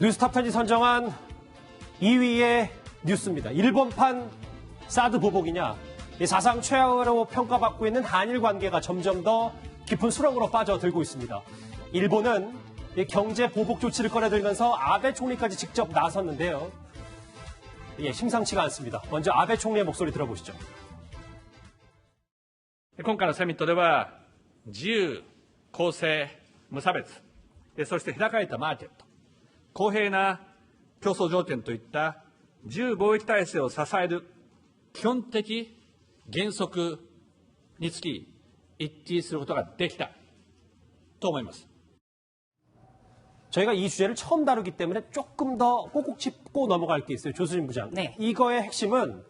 뉴스탑10이 선정한 2위의 뉴스입니다. 일본판 사드 보복이냐, 사상 최악으로 평가받고 있는 한일 관계가 점점 더 깊은 수렁으로 빠져들고 있습니다. 일본은 경제 보복 조치를 꺼내들면서 아베 총리까지 직접 나섰는데요. 심상치가 않습니다. 먼저 아베 총리의 목소리 들어보시죠. 今回のサミットでは、自由、公正、無差別、そして開かれたマーケット、公平な競争条件といった自由貿易体制を支える基本的原則につき一致することができたと思います。 저희가 이 주제를 처음 다루기 때문에 조금 더 꼭꼭 짚고 넘어갈 게 있어요. 조수진 부장. 네. 이거의 핵심은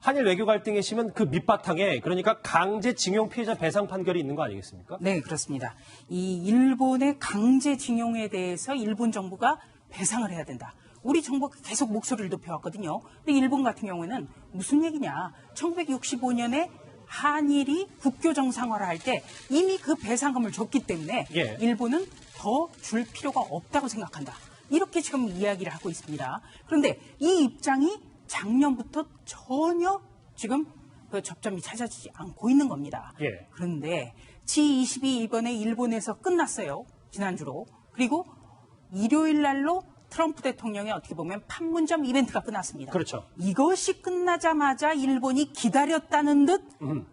한일 외교 갈등의 핵심은 그 밑바탕에 그러니까 강제징용 피해자 배상 판결이 있는 거 아니겠습니까? 네, 그렇습니다. 이 일본의 강제징용에 대해서 일본 정부가 배상을 해야 된다. 우리 정부가 계속 목소리를 높여왔거든요. 근데 일본 같은 경우에는 무슨 얘기냐. 1965년에 한일이 국교 정상화를 할 때 이미 그 배상금을 줬기 때문에 일본은 더 줄 필요가 없다고 생각한다. 이렇게 지금 이야기를 하고 있습니다. 그런데 이 입장이 작년부터 전혀 지금 그 접점이 찾아지지 않고 있는 겁니다. 그런데 G20이 이번에 일본에서 끝났어요. 지난주로. 그리고 일요일 날로 트럼프 대통령의 어떻게 보면 판문점 이벤트가 끝났습니다. 그렇죠. 이것이 끝나자마자 일본이 기다렸다는 듯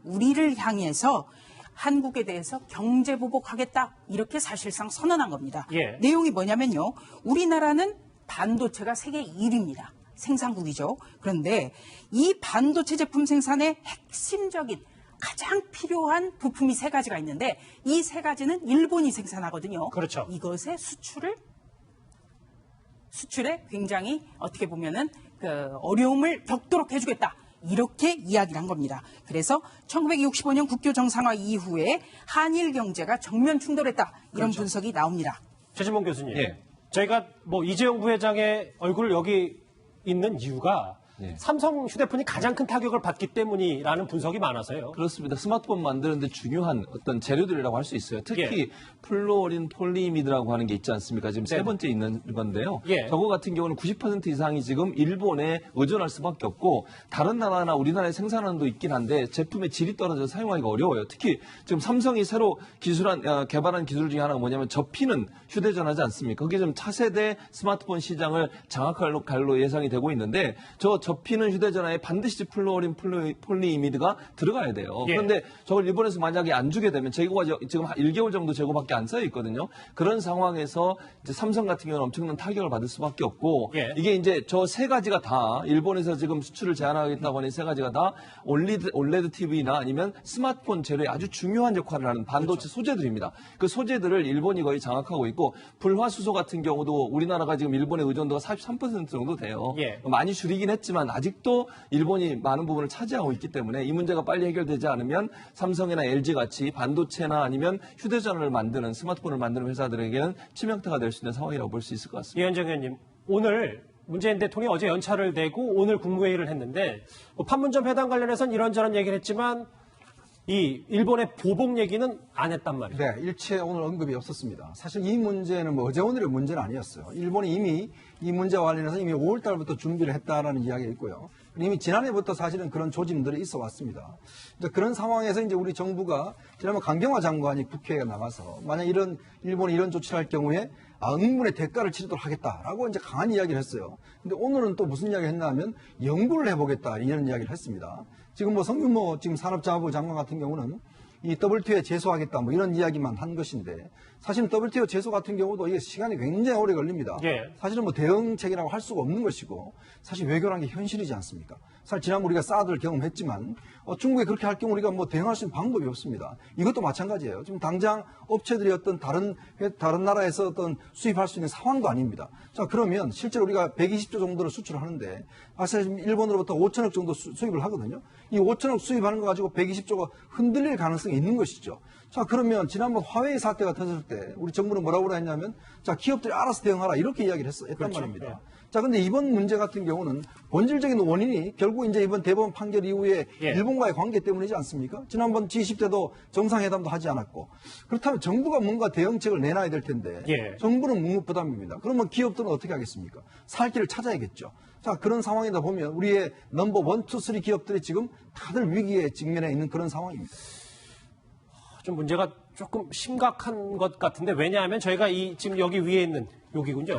우리를 향해서 한국에 대해서 경제보복하겠다 이렇게 사실상 선언한 겁니다. 내용이 뭐냐면요. 우리나라는 반도체가 세계 1위입니다. 생산국이죠. 그런데 이 반도체 제품 생산의 핵심적인 가장 필요한 부품이 세 가지가 있는데 이 세 가지는 일본이 생산하거든요. 그렇죠. 이것의 수출에 굉장히 어떻게 보면은 그 어려움을 겪도록 해주겠다. 이렇게 이야기를 한 겁니다. 그래서 1965년 국교 정상화 이후에 한일 경제가 정면 충돌했다. 이런 분석이 나옵니다. 최진봉 교수님, 저희가 이재용 부회장의 얼굴을 여기 있는 이유가 삼성 휴대폰이 가장 큰 타격을 받기 때문이라는 분석이 많아서요. 그렇습니다. 스마트폰 만드는데 중요한 어떤 재료들이라고 할 수 있어요. 특히 플루오린 폴리이미드라고 하는 게 있지 않습니까? 지금 세 번째 있는 건데요. 저거 같은 경우는 90% 이상이 지금 일본에 의존할 수밖에 없고 다른 나라나 우리나라에 생산하는 도 있긴 한데 제품의 질이 떨어져서 사용하기가 어려워요. 특히 지금 삼성이 새로 개발한 기술 중에 하나가 뭐냐면 접히는 휴대전화지 않습니까? 그게 좀 차세대 스마트폰 시장을 장악할 갈로 예상이 되고 있는데 저 접히는 휴대전화에 반드시 플루오린 폴리이미드가 들어가야 돼요. 그런데 저걸 일본에서 만약에 안 주게 되면 재고가 지금 1개월 정도 재고밖에 안 쌓여 있거든요. 그런 상황에서 이제 삼성 같은 경우는 엄청난 타격을 받을 수밖에 없고 이게 이제 저 세 가지가 다 일본에서 지금 수출을 제한하겠다고 하는 세 가지가 다 올레드 TV나 아니면 스마트폰 재료에 아주 중요한 역할을 하는 반도체 소재들입니다. 그 소재들을 일본이 거의 장악하고 있고 불화수소 같은 경우도 우리나라가 지금 일본의 의존도가 43% 정도 돼요. 많이 줄이긴 했지만 아직도 일본이 많은 부분을 차지하고 있기 때문에 이 문제가 빨리 해결되지 않으면 삼성이나 LG 같이 반도체나 아니면 휴대전화를 만드는 스마트폰을 만드는 회사들에게는 치명타가 될 수 있는 상황이라고 볼 수 있을 것 같습니다. 이현정 의원님, 오늘 문재인 대통령이 어제 연차를 내고 오늘 국무회의를 했는데 판문점 회담 관련해서는 이런저런 얘기를 했지만 이 일본의 보복 얘기는 안 했단 말이죠. 네, 일체 오늘 언급이 없었습니다. 사실 이 문제는 어제 오늘의 문제는 아니었어요. 일본이 이미 이 문제와 관련해서 이미 5월 달부터 준비를 했다라는 이야기가 있고요. 이미 지난해부터 사실은 그런 조짐들이 있어 왔습니다. 이제 그런 상황에서 이제 우리 정부가 지난번 강경화 장관이 국회에 나가서 만약 일본이 이런 조치를 할 경우에 응분의 대가를 치르도록 하겠다라고 이제 강한 이야기를 했어요. 근데 오늘은 또 무슨 이야기를 했나 하면 연구를 해보겠다 이런 이야기를 했습니다. 지금 성규모 지금 산업자원부 장관 같은 경우는 이 WTO에 제소하겠다 이런 이야기만 한 것인데 사실은 WTO 제소 같은 경우도 이게 시간이 굉장히 오래 걸립니다. 사실은 대응책이라고 할 수가 없는 것이고 사실 외교라는 게 현실이지 않습니까? 사실 지난번 우리가 사드를 경험했지만 중국에 그렇게 할 경우 우리가 대응할 수 있는 방법이 없습니다. 이것도 마찬가지예요. 지금 당장 업체들이 다른 나라에서 수입할 수 있는 상황도 아닙니다. 자, 그러면 실제로 우리가 120조 정도를 수출을 하는데 사실 일본으로부터 5천억 정도 수입을 하거든요. 이 5천억 수입하는 거 가지고 120조가 흔들릴 가능성이 있는 것이죠. 자, 그러면 지난번 화웨이 사태가 터졌을 때 우리 정부는 뭐라고 했냐면 자, 기업들이 알아서 대응하라 이렇게 이야기를 했단 말입니다. 자, 근데 이번 문제 같은 경우는 본질적인 원인이 결국 이제 이번 대법원 판결 이후에 예. 일본과의 관계 때문이지 않습니까? 지난번 G20 때도 정상회담도 하지 않았고. 그렇다면 정부가 뭔가 대응책을 내놔야 될 텐데 예. 정부는 묵묵부담입니다. 그러면 기업들은 어떻게 하겠습니까? 살 길을 찾아야겠죠. 자, 그런 상황이다 보면 우리의 넘버 1, 2, 3 기업들이 지금 다들 위기에 직면해 있는 그런 상황입니다. 좀 문제가 조금 심각한 것 같은데, 왜냐하면 저희가 지금 여기 위에 있는 여기군요.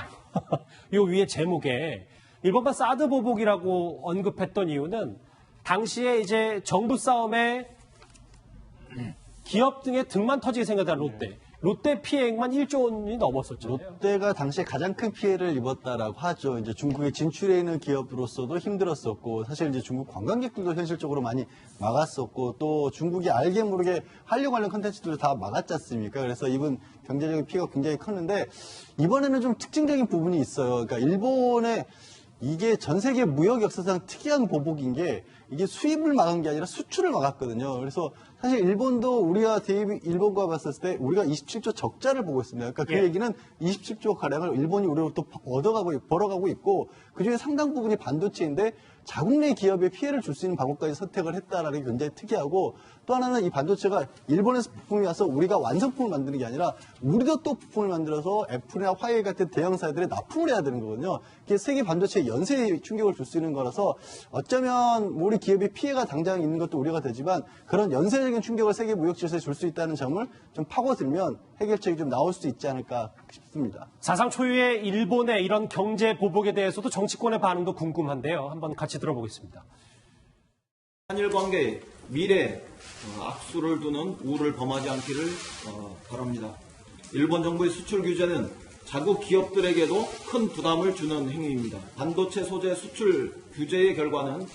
요 위에 제목에 일본판 사드 보복이라고 언급했던 이유는 당시에 이제 정부 싸움에 기업 등의 등만 터지게 생겼다는 롯데 피해액만 1조 원이 넘었었잖아요. 롯데가 당시에 가장 큰 피해를 입었다라고 하죠. 이제 중국에 진출해 있는 기업으로서도 힘들었었고, 사실 이제 중국 관광객들도 현실적으로 많이 막았었고, 또 중국이 알게 모르게 한류 관련 콘텐츠들을 다 막았지 않습니까? 그래서 이번 경제적인 피해가 굉장히 컸는데, 이번에는 좀 특징적인 부분이 있어요. 그러니까 일본의 이게 전 세계 무역 역사상 특이한 보복인 게 이게 수입을 막은 게 아니라 수출을 막았거든요. 그래서 사실 일본도 우리가 일본과 봤을 때 우리가 27조 적자를 보고 있습니다. 그러니까 그 예. 얘기는 27조 가량을 일본이 우리로부터 벌어가고 있고 그중에 상당 부분이 반도체인데 자국 내 기업에 피해를 줄 수 있는 방법까지 선택을 했다라는 게 굉장히 특이하고, 또 하나는 이 반도체가 일본에서 부품이 와서 우리가 완성품을 만드는 게 아니라 우리도 또 부품을 만들어서 애플이나 화웨이 같은 대형사들에 납품을 해야 되는 거거든요. 이게 세계 반도체에 연쇄 충격을 줄 수 있는 거라서 어쩌면 우리 기업의 피해가 당장 있는 것도 우려가 되지만 그런 연쇄적인 충격을 세계 무역 질서에 줄 수 있다는 점을 좀 파고들면 해결책이 좀 나올 수 있지 않을까 싶습니다. 사상 초유의 일본의 이런 경제 보복에 대해서도 정치권의 반응도 궁금한데요. 한번 같이 들어보겠습니다. 한일 관계의 미래 악수를 두는 우를 범하지 않기를 바랍니다. 일본 정부의 수출 규제는 자국 기업들에게도 큰 부담을 주는 행위입니다. 반도체 소재 수출 규제의 결과는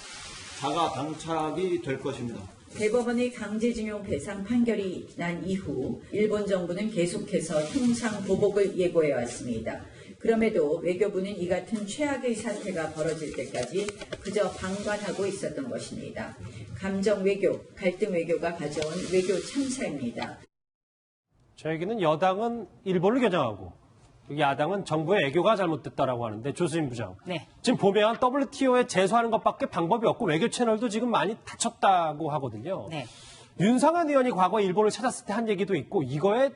자가 당착이 될 것입니다. 대법원의 강제징용 배상 판결이 난 이후 일본 정부는 계속해서 형상 보복을 예고해 왔습니다. 그럼에도 외교부는 이 같은 최악의 사태가 벌어질 때까지 그저 방관하고 있었던 것입니다. 감정 외교, 갈등 외교가 가져온 외교 참사입니다. 저에게는 여당은 일본을 겨냥하고 야당은 정부의 애교가 잘못됐다라고 하는데, 조수진 부장. 네. 지금 보면 WTO에 제소하는 것밖에 방법이 없고 외교 채널도 지금 많이 닫혔다고 하거든요. 네. 윤상현 의원이 과거에 일본을 찾았을 때 한 얘기도 있고, 이거에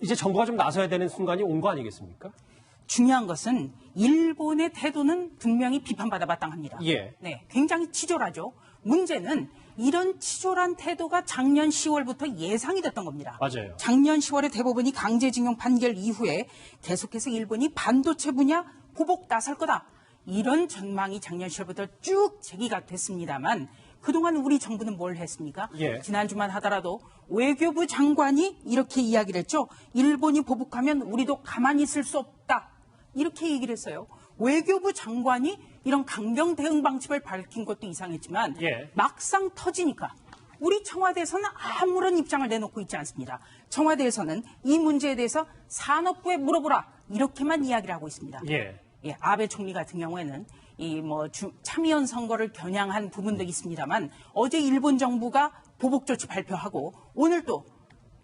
이제 정부가 좀 나서야 되는 순간이 온 거 아니겠습니까? 중요한 것은 일본의 태도는 분명히 비판받아 마땅합니다. 예. 네, 굉장히 치졸하죠. 문제는 이런 치졸한 태도가 작년 10월부터 예상이 됐던 겁니다. 맞아요. 작년 10월에 대법원이 강제징용 판결 이후에 계속해서 일본이 반도체 분야 보복 나설 거다. 이런 전망이 작년 10월부터 쭉 제기가 됐습니다만 그동안 우리 정부는 뭘 했습니까? 예. 지난주만 하더라도 외교부 장관이 이렇게 이야기를 했죠. 일본이 보복하면 우리도 가만히 있을 수 없다. 이렇게 얘기를 했어요. 외교부 장관이 이런 강경 대응 방침을 밝힌 것도 이상했지만 예. 막상 터지니까 우리 청와대에서는 아무런 입장을 내놓고 있지 않습니다. 청와대에서는 이 문제에 대해서 산업부에 물어보라 이렇게만 이야기를 하고 있습니다. 예. 예, 아베 총리 같은 경우에는 참의원 선거를 겨냥한 부분도 있습니다만 어제 일본 정부가 보복 조치 발표하고 오늘 또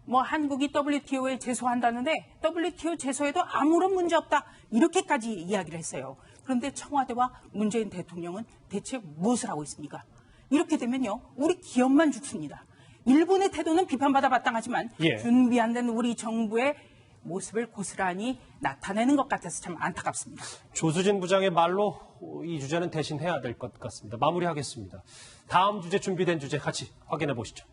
한국이 WTO에 제소한다는데 WTO 제소에도 아무런 문제 없다 이렇게까지 이야기를 했어요. 그런데 청와대와 문재인 대통령은 대체 무엇을 하고 있습니까? 이렇게 되면요 우리 기업만 죽습니다. 일본의 태도는 비판받아 마땅하지만 예. 준비 안 된 우리 정부의 모습을 고스란히 나타내는 것 같아서 참 안타깝습니다. 조수진 부장의 말로 이 주제는 대신해야 될 것 같습니다. 마무리하겠습니다. 다음 주제 준비된 주제 같이 확인해 보시죠.